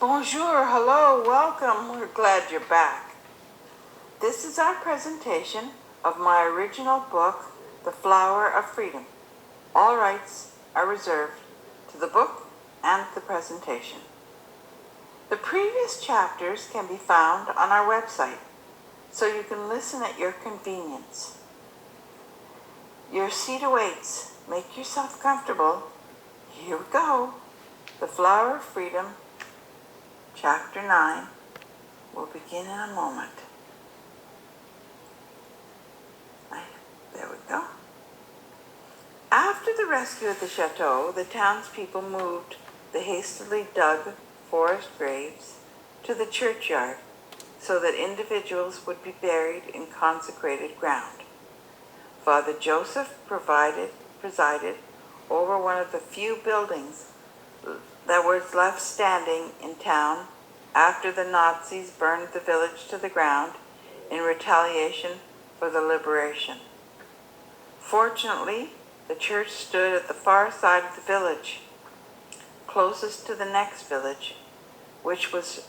Bonjour, hello, welcome. We're glad you're back. This is our presentation of my original book, The Flower of Freedom. All rights are reserved to the book and the presentation. The previous chapters can be found on our website, so you can listen at your convenience. Your seat awaits. Make yourself comfortable. Here we go. The Flower of Freedom, Chapter 9, will begin in a moment. There we go. After the rescue of the chateau, the townspeople moved the hastily dug forest graves to the churchyard so that individuals would be buried in consecrated ground. Father Joseph presided over one of the few buildings that was left standing in town after the Nazis burned the village to the ground in retaliation for the liberation. Fortunately, the church stood at the far side of the village, closest to the next village, which was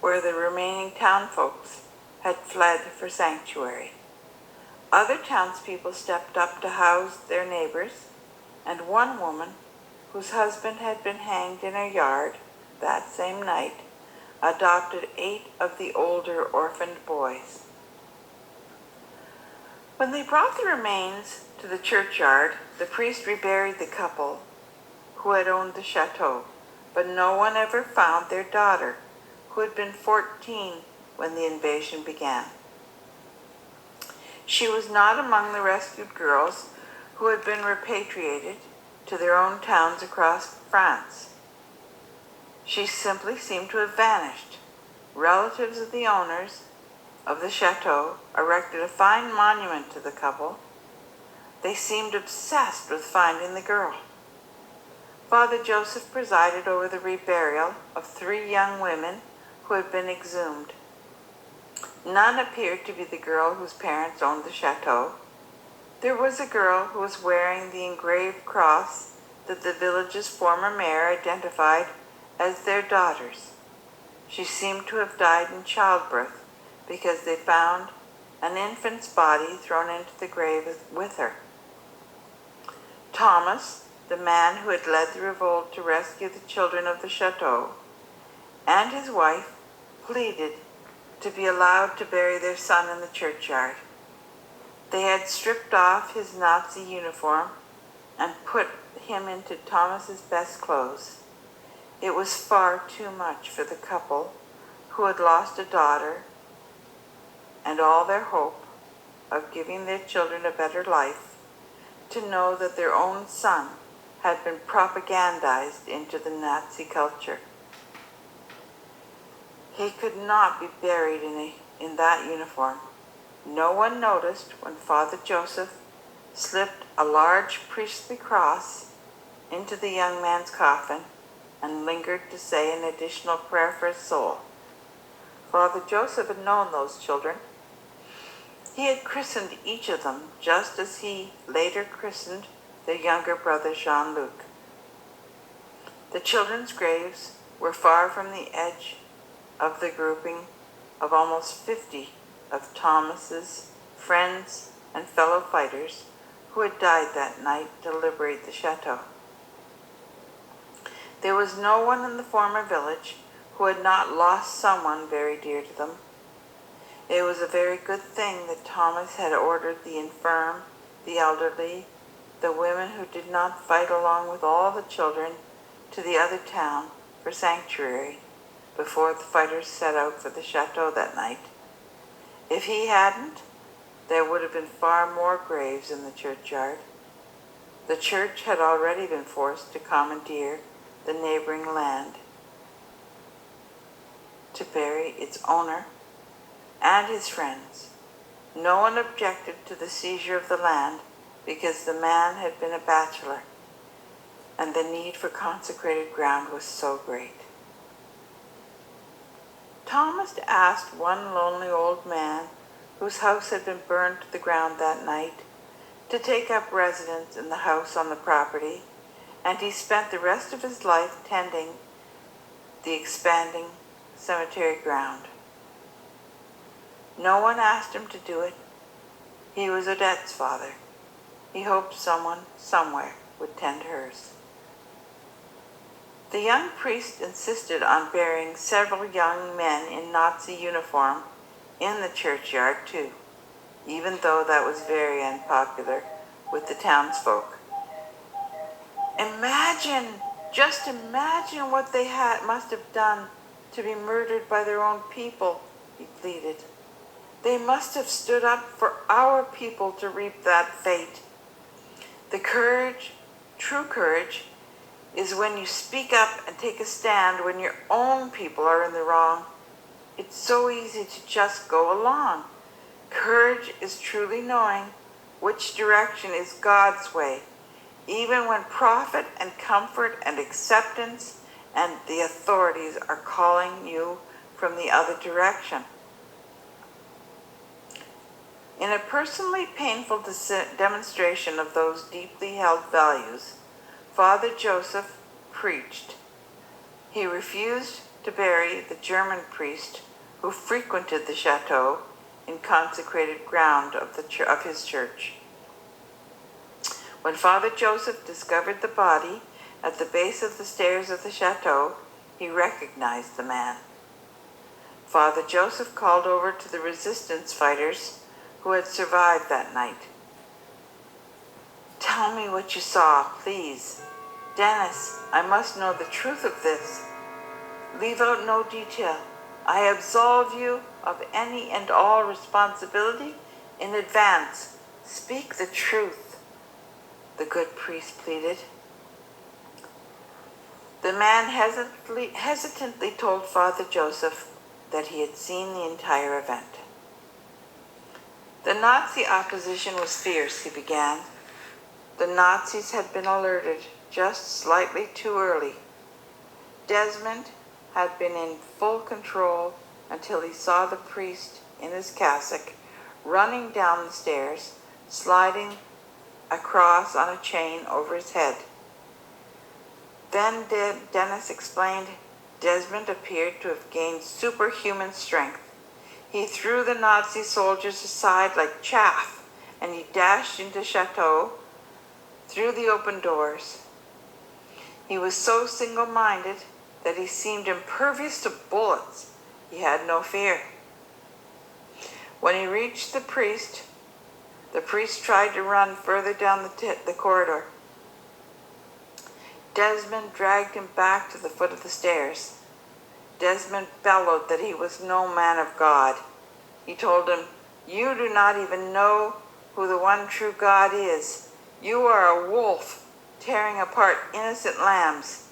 where the remaining townsfolk had fled for sanctuary. Other townspeople stepped up to house their neighbors, and one woman, whose husband had been hanged in her yard that same night, adopted 8 of the older orphaned boys. When they brought the remains to the churchyard, the priest reburied the couple who had owned the chateau, but no one ever found their daughter, who had been 14 when the invasion began. She was not among the rescued girls who had been repatriated to their own towns across France. She simply seemed to have vanished. Relatives of the owners of the chateau erected a fine monument to the couple. They seemed obsessed with finding the girl. Father Joseph presided over the reburial of 3 young women who had been exhumed. None appeared to be the girl whose parents owned the chateau. There was a girl who was wearing the engraved cross that the village's former mayor identified as their daughter's. She seemed to have died in childbirth because they found an infant's body thrown into the grave with her. Thomas, the man who had led the revolt to rescue the children of the chateau, and his wife pleaded to be allowed to bury their son in the churchyard. They had stripped off his Nazi uniform and put him into Thomas's best clothes. It was far too much for the couple who had lost a daughter and all their hope of giving their children a better life to know that their own son had been propagandized into the Nazi culture. He could not be buried in that uniform. No one noticed when Father Joseph slipped a large priestly cross into the young man's coffin and lingered to say an additional prayer for his soul. Father Joseph had known those children. He had christened each of them just as he later christened their younger brother Jean-Luc. The children's graves were far from the edge of the grouping of almost 50 of Thomas's friends and fellow fighters who had died that night to liberate the chateau. There was no one in the former village who had not lost someone very dear to them. It was a very good thing that Thomas had ordered the infirm, the elderly, the women who did not fight along with all the children to the other town for sanctuary before the fighters set out for the chateau that night. If he hadn't, there would have been far more graves in the churchyard. The church had already been forced to commandeer the neighboring land to bury its owner and his friends. No one objected to the seizure of the land because the man had been a bachelor and the need for consecrated ground was so great. Thomas asked one lonely old man whose house had been burned to the ground that night to take up residence in the house on the property, and he spent the rest of his life tending the expanding cemetery ground. No one asked him to do it. He was Odette's father. He hoped someone, somewhere, would tend hers. The young priest insisted on burying several young men in Nazi uniform in the churchyard too, even though that was very unpopular with the townsfolk. Just imagine what they must have done to be murdered by their own people, he pleaded. They must have stood up for our people to reap that fate. The courage, true courage, is when you speak up and take a stand when your own people are in the wrong. It's so easy to just go along. Courage is truly knowing which direction is God's way, even when profit and comfort and acceptance and the authorities are calling you from the other direction. In a personally painful demonstration of those deeply held values, Father Joseph preached. He refused to bury the German priest who frequented the chateau in consecrated ground of his church. When Father Joseph discovered the body at the base of the stairs of the chateau, he recognized the man. Father Joseph called over to the resistance fighters who had survived that night. Tell me what you saw, please. Dennis, I must know the truth of this. Leave out no detail. I absolve you of any and all responsibility in advance. Speak the truth, the good priest pleaded. The man hesitantly told Father Joseph that he had seen the entire event. The Nazi opposition was fierce, he began. The Nazis had been alerted just slightly too early. Desmond had been in full control until he saw the priest in his cassock running down the stairs, sliding across on a chain over his head. Then Dennis explained Desmond appeared to have gained superhuman strength. He threw the Nazi soldiers aside like chaff, and he dashed into the chateau through the open doors. He was so single-minded that he seemed impervious to bullets. He had no fear. When he reached the priest tried to run further down the corridor. Desmond dragged him back to the foot of the stairs. Desmond bellowed that he was no man of God. He told him, "You do not even know who the one true God is. You are a wolf tearing apart innocent lambs."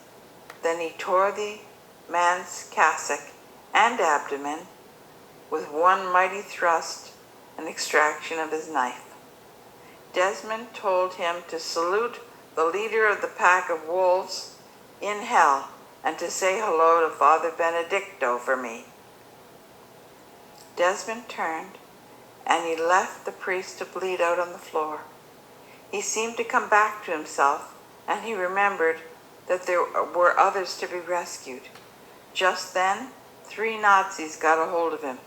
Then he tore the man's cassock and abdomen with one mighty thrust and extraction of his knife. Desmond told him to salute the leader of the pack of wolves in hell and to say hello to Father Benedicto for me. Desmond turned and he left the priest to bleed out on the floor. He seemed to come back to himself, and he remembered that there were others to be rescued. Just then, 3 Nazis got a hold of him,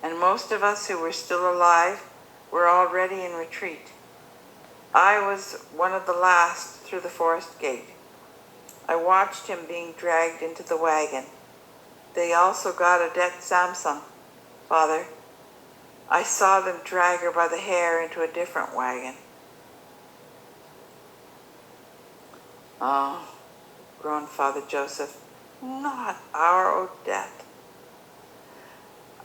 and most of us who were still alive were already in retreat. I was one of the last through the forest gate. I watched him being dragged into the wagon. They also got Odette Samson, Father. I saw them drag her by the hair into a different wagon. Oh, groaned Father Joseph, not our Odette.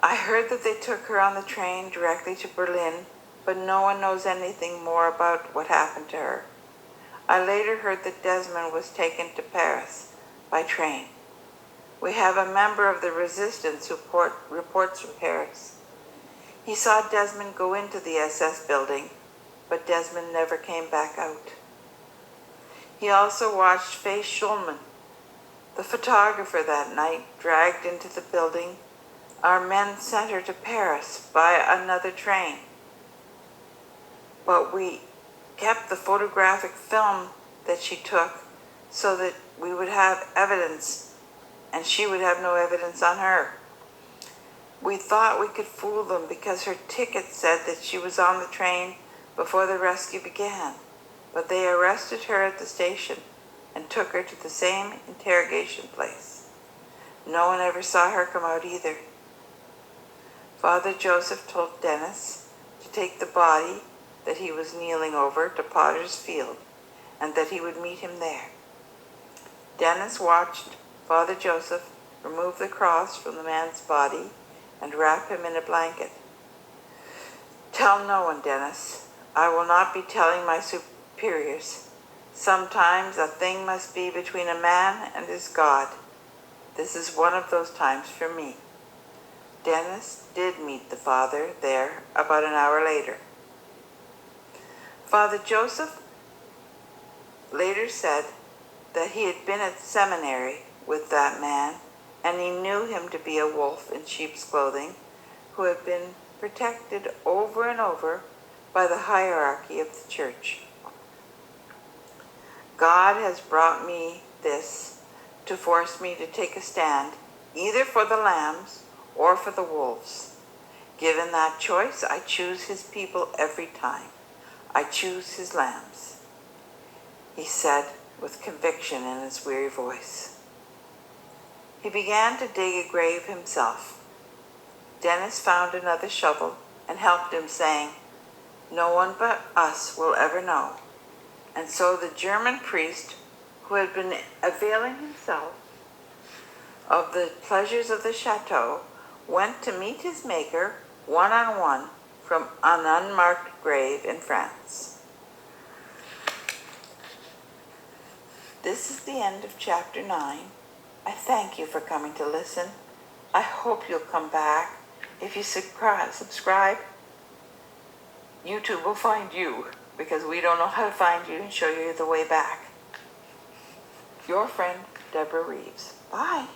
I heard that they took her on the train directly to Berlin, but no one knows anything more about what happened to her. I later heard that Desmond was taken to Paris by train. We have a member of the resistance who reports from Paris. He saw Desmond go into the SS building, but Desmond never came back out. He also watched Faye Schulman, the photographer, that night, dragged into the building. Our men sent her to Paris by another train. But we kept the photographic film that she took so that we would have evidence and she would have no evidence on her. We thought we could fool them because her ticket said that she was on the train before the rescue began, but they arrested her at the station and took her to the same interrogation place. No one ever saw her come out either. Father Joseph told Dennis to take the body that he was kneeling over to Potter's Field, and that he would meet him there. Dennis watched Father Joseph remove the cross from the man's body and wrap him in a blanket. "Tell no one, Dennis. I will not be telling my superiors. Sometimes a thing must be between a man and his God. This is one of those times for me." Dennis did meet the father there about an hour later. Father Joseph later said that he had been at seminary with that man, and he knew him to be a wolf in sheep's clothing who had been protected over and over by the hierarchy of the church. "God has brought me this to force me to take a stand either for the lambs or for the wolves. Given that choice, I choose his people every time. I choose his lambs," he said with conviction in his weary voice. He began to dig a grave himself. Dennis found another shovel and helped him, saying, "No one but us will ever know." And so the German priest, who had been availing himself of the pleasures of the chateau, went to meet his maker one-on-one from an unmarked grave in France. This is the end of chapter 9. I thank you for coming to listen. I hope you'll come back. If you subscribe, YouTube will find you, because we don't know how to find you and show you the way back. Your friend, Deborah Reeves. Bye.